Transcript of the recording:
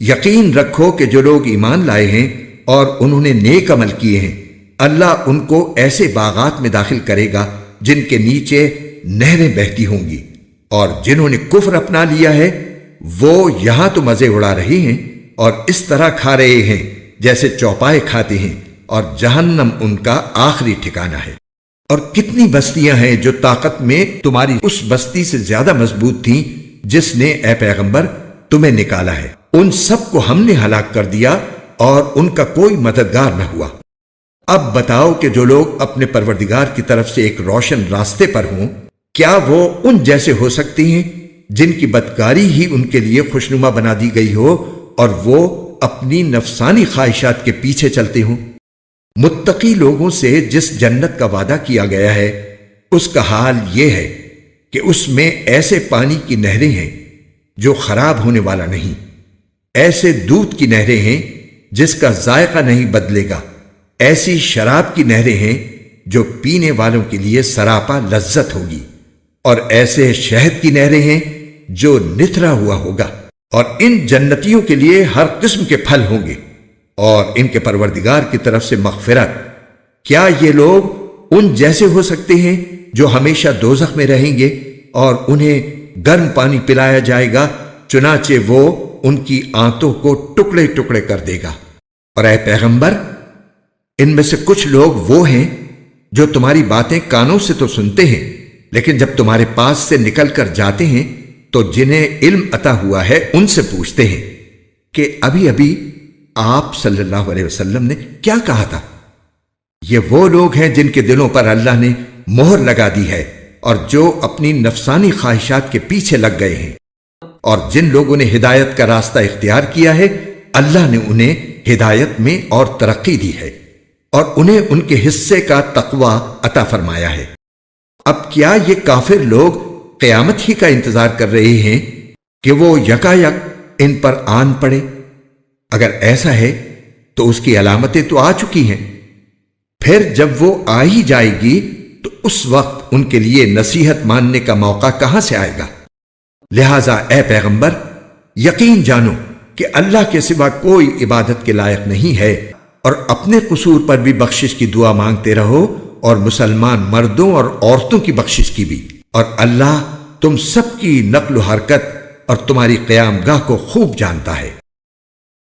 یقین رکھو کہ جو لوگ ایمان لائے ہیں اور انہوں نے نیک عمل کیے ہیں، اللہ ان کو ایسے باغات میں داخل کرے گا جن کے نیچے نہریں بہتی ہوں گی، اور جنہوں نے کفر اپنا لیا ہے وہ یہاں تو مزے اڑا رہے ہیں اور اس طرح کھا رہے ہیں جیسے چوپائے کھاتے ہیں، اور جہنم ان کا آخری ٹھکانہ ہے۔ اور کتنی بستیاں ہیں جو طاقت میں تمہاری اس بستی سے زیادہ مضبوط تھیں جس نے اے پیغمبر تمہیں نکالا ہے، ان سب کو ہم نے ہلاک کر دیا اور ان کا کوئی مددگار نہ ہوا۔ اب بتاؤ کہ جو لوگ اپنے پروردگار کی طرف سے ایک روشن راستے پر ہوں، کیا وہ ان جیسے ہو سکتے ہیں جن کی بدکاری ہی ان کے لیے خوشنما بنا دی گئی ہو اور وہ اپنی نفسانی خواہشات کے پیچھے چلتے ہوں؟ متقی لوگوں سے جس جنت کا وعدہ کیا گیا ہے اس کا حال یہ ہے کہ اس میں ایسے پانی کی نہریں ہیں جو خراب ہونے والا نہیں، ایسے دودھ کی نہریں ہیں جس کا ذائقہ نہیں بدلے گا، ایسی شراب کی نہریں ہیں جو پینے والوں کے لیے سراپا لذت ہوگی، اور ایسے شہد کی نہریں ہیں جو نتھرا ہوا ہوگا، اور ان جنتیوں کے لیے ہر قسم کے پھل ہوں گے اور ان کے پروردگار کی طرف سے مغفرت۔ کیا یہ لوگ ان جیسے ہو سکتے ہیں جو ہمیشہ دوزخ میں رہیں گے اور انہیں گرم پانی پلایا جائے گا چنانچہ وہ ان کی آنتوں کو ٹکڑے ٹکڑے کر دے گا؟ اور اے پیغمبر، ان میں سے کچھ لوگ وہ ہیں جو تمہاری باتیں کانوں سے تو سنتے ہیں، لیکن جب تمہارے پاس سے نکل کر جاتے ہیں تو جنہیں علم عطا ہوا ہے ان سے پوچھتے ہیں کہ ابھی ابھی آپ صلی اللہ علیہ وسلم نے کیا کہا تھا؟ یہ وہ لوگ ہیں جن کے دلوں پر اللہ نے مہر لگا دی ہے اور جو اپنی نفسانی خواہشات کے پیچھے لگ گئے ہیں، اور جن لوگوں نے ہدایت کا راستہ اختیار کیا ہے اللہ نے انہیں ہدایت میں اور ترقی دی ہے اور انہیں ان کے حصے کا تقوی عطا فرمایا ہے۔ اب کیا یہ کافر لوگ قیامت ہی کا انتظار کر رہے ہیں کہ وہ یکایک ان پر آن پڑے؟ اگر ایسا ہے تو اس کی علامتیں تو آ چکی ہیں، پھر جب وہ آ ہی جائے گی تو اس وقت ان کے لیے نصیحت ماننے کا موقع کہاں سے آئے گا؟ لہذا اے پیغمبر، یقین جانو کہ اللہ کے سوا کوئی عبادت کے لائق نہیں ہے، اور اپنے قصور پر بھی بخشش کی دعا مانگتے رہو اور مسلمان مردوں اور عورتوں کی بخشش کی بھی، اور اللہ تم سب کی نقل و حرکت اور تمہاری قیام گاہ کو خوب جانتا ہے۔